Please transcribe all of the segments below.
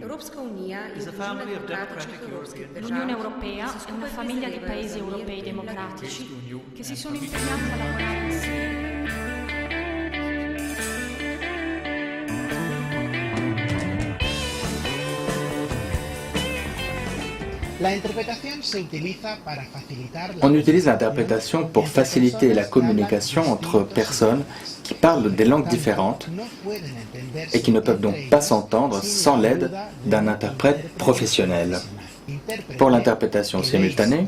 Europska unija je družina demokratičnih evropskih držav. L'Unione Europea è una famiglia di paesi europei democratici che si sono impegnati a lavorare insieme. On utilise l'interprétation pour faciliter la communication entre personnes qui parlent des langues différentes et qui ne peuvent donc pas s'entendre sans l'aide d'un interprète professionnel. Pour l'interprétation simultanée,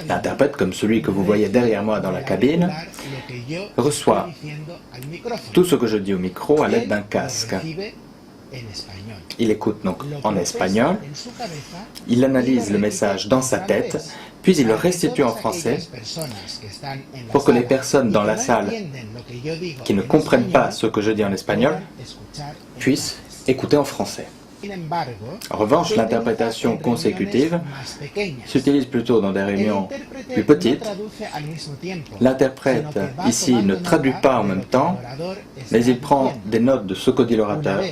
l'interprète, comme celui que vous voyez derrière moi dans la cabine, reçoit tout ce que je dis au micro à l'aide d'un casque. Il écoute donc en espagnol, il analyse le message dans sa tête, puis il le restitue en français pour que les personnes dans la salle qui ne comprennent pas ce que je dis en espagnol puissent écouter en français. En revanche, l'interprétation consécutive s'utilise plutôt dans des réunions plus petites. L'interprète ici ne traduit pas en même temps, mais il prend des notes de ce que dit l'orateur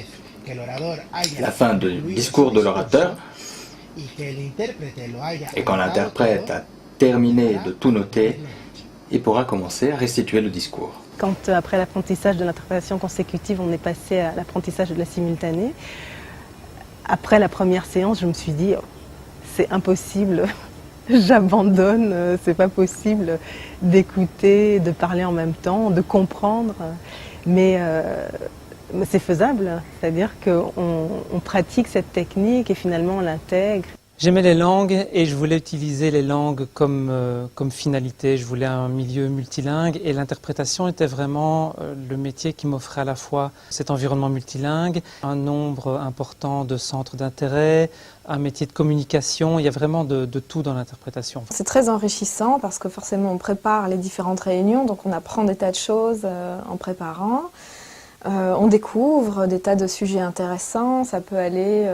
à la fin du discours de l'orateur, et quand l'interprète a terminé de tout noter, il pourra commencer à restituer le discours. Quand après l'apprentissage de l'interprétation consécutive, on est passé à l'apprentissage de la simultanée, après la première séance, je me suis dit, oh, c'est impossible, j'abandonne, c'est pas possible d'écouter, de parler en même temps, de comprendre, mais c'est faisable, c'est-à-dire qu'on pratique cette technique et finalement on l'intègre. J'aimais les langues et je voulais utiliser les langues comme finalité. Je voulais un milieu multilingue et l'interprétation était vraiment le métier qui m'offrait à la fois cet environnement multilingue, un nombre important de centres d'intérêt, un métier de communication. Il y a vraiment de tout dans l'interprétation. C'est très enrichissant parce que forcément on prépare les différentes réunions, donc on apprend des tas de choses en préparant. On découvre des tas de sujets intéressants, ça peut aller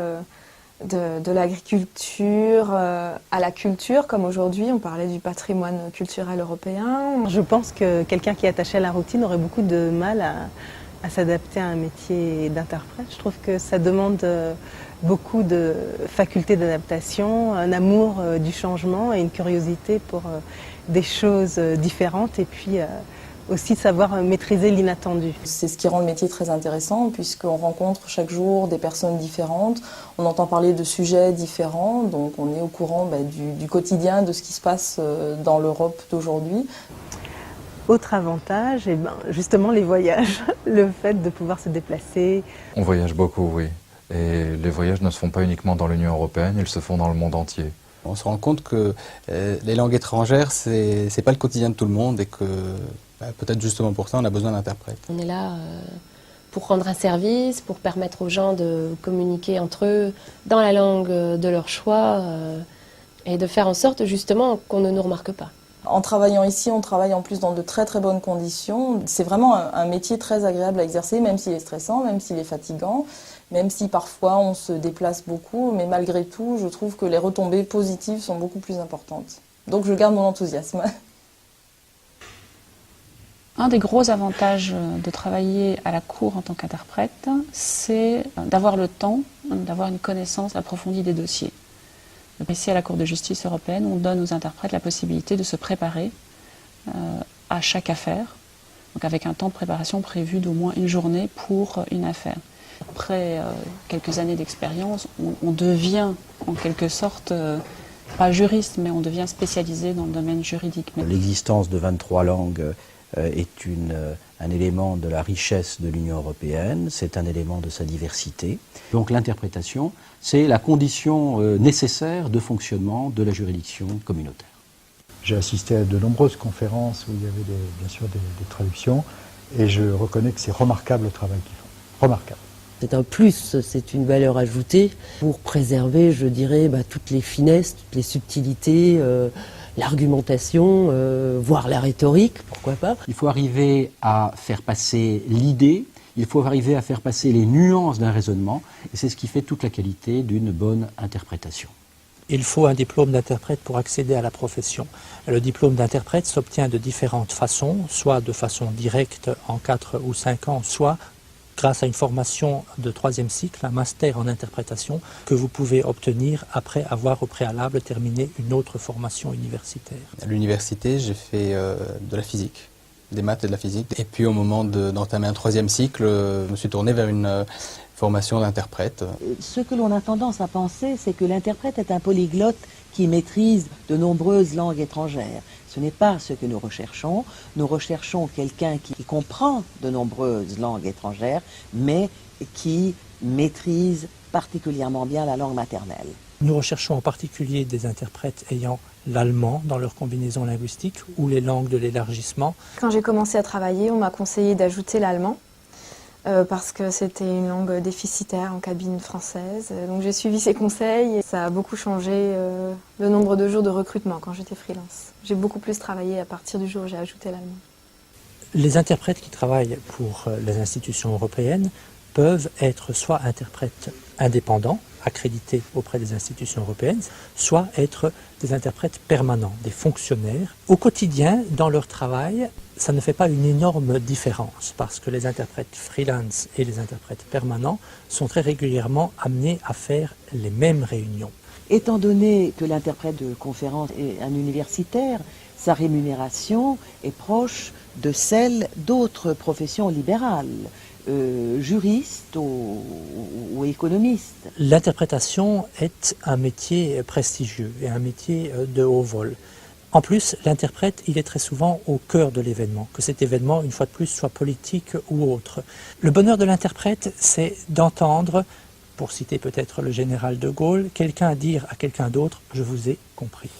de l'agriculture à la culture, comme aujourd'hui on parlait du patrimoine culturel européen. Je pense que quelqu'un qui est attaché à la routine aurait beaucoup de mal à s'adapter à un métier d'interprète. Je trouve que ça demande beaucoup de facultés d'adaptation, un amour du changement et une curiosité pour des choses différentes et puis aussi savoir maîtriser l'inattendu. C'est ce qui rend le métier très intéressant puisqu'on rencontre chaque jour des personnes différentes, on entend parler de sujets différents, donc on est au courant du quotidien, de ce qui se passe dans l'Europe d'aujourd'hui. Autre avantage, justement les voyages, le fait de pouvoir se déplacer. On voyage beaucoup, oui. Et les voyages ne se font pas uniquement dans l'Union européenne, ils se font dans le monde entier. On se rend compte que les langues étrangères, c'est pas le quotidien de tout le monde et que peut-être justement pour ça, on a besoin d'interprètes. On est là pour rendre un service, pour permettre aux gens de communiquer entre eux dans la langue de leur choix et de faire en sorte justement qu'on ne nous remarque pas. En travaillant ici, on travaille en plus dans de très très bonnes conditions. C'est vraiment un métier très agréable à exercer, même s'il est stressant, même s'il est fatigant, même si parfois on se déplace beaucoup, mais malgré tout, je trouve que les retombées positives sont beaucoup plus importantes. Donc je garde mon enthousiasme. Un des gros avantages de travailler à la Cour en tant qu'interprète, c'est d'avoir le temps, d'avoir une connaissance approfondie des dossiers. Ici, à la Cour de justice européenne, on donne aux interprètes la possibilité de se préparer à chaque affaire, donc avec un temps de préparation prévu d'au moins une journée pour une affaire. Après quelques années d'expérience, on devient en quelque sorte, pas juriste, mais on devient spécialisé dans le domaine juridique. L'existence de 23 langues est un élément de la richesse de l'Union européenne, c'est un élément de sa diversité. Donc l'interprétation, c'est la condition nécessaire de fonctionnement de la juridiction communautaire. J'ai assisté à de nombreuses conférences où il y avait bien sûr des traductions et je reconnais que c'est remarquable le travail qu'ils font. Remarquable. C'est un plus, c'est une valeur ajoutée pour préserver, je dirais, toutes les finesses, toutes les subtilités, l'argumentation, voire la rhétorique, pourquoi pas. Il faut arriver à faire passer l'idée, il faut arriver à faire passer les nuances d'un raisonnement, et c'est ce qui fait toute la qualité d'une bonne interprétation. Il faut un diplôme d'interprète pour accéder à la profession. Le diplôme d'interprète s'obtient de différentes façons, soit de façon directe en 4 ou 5 ans, soit grâce à une formation de 3e cycle, un master en interprétation, que vous pouvez obtenir après avoir au préalable terminé une autre formation universitaire. À l'université, j'ai fait de la physique, des maths et de la physique. Et puis au moment d'entamer un 3e cycle, je me suis tourné vers une formation d'interprète. Ce que l'on a tendance à penser, c'est que l'interprète est un polyglotte qui maîtrise de nombreuses langues étrangères. Ce n'est pas ce que nous recherchons. Nous recherchons quelqu'un qui comprend de nombreuses langues étrangères, mais qui maîtrise particulièrement bien la langue maternelle. Nous recherchons en particulier des interprètes ayant l'allemand dans leur combinaison linguistique ou les langues de l'élargissement. Quand j'ai commencé à travailler, on m'a conseillé d'ajouter l'allemand parce que c'était une langue déficitaire en cabine française. Donc j'ai suivi ces conseils et ça a beaucoup changé le nombre de jours de recrutement quand j'étais freelance. J'ai beaucoup plus travaillé à partir du jour où j'ai ajouté l'allemand. Les interprètes qui travaillent pour les institutions européennes peuvent être soit interprètes indépendants, accrédités auprès des institutions européennes, soit être des interprètes permanents, des fonctionnaires. Au quotidien, dans leur travail, ça ne fait pas une énorme différence parce que les interprètes freelance et les interprètes permanents sont très régulièrement amenés à faire les mêmes réunions. Étant donné que l'interprète de conférence est un universitaire, sa rémunération est proche de celle d'autres professions libérales. Juriste ou économiste. L'interprétation est un métier prestigieux et un métier de haut vol. En plus, l'interprète, il est très souvent au cœur de l'événement, que cet événement, une fois de plus, soit politique ou autre. Le bonheur de l'interprète, c'est d'entendre, pour citer peut-être le général de Gaulle, quelqu'un dire à quelqu'un d'autre « je vous ai compris ».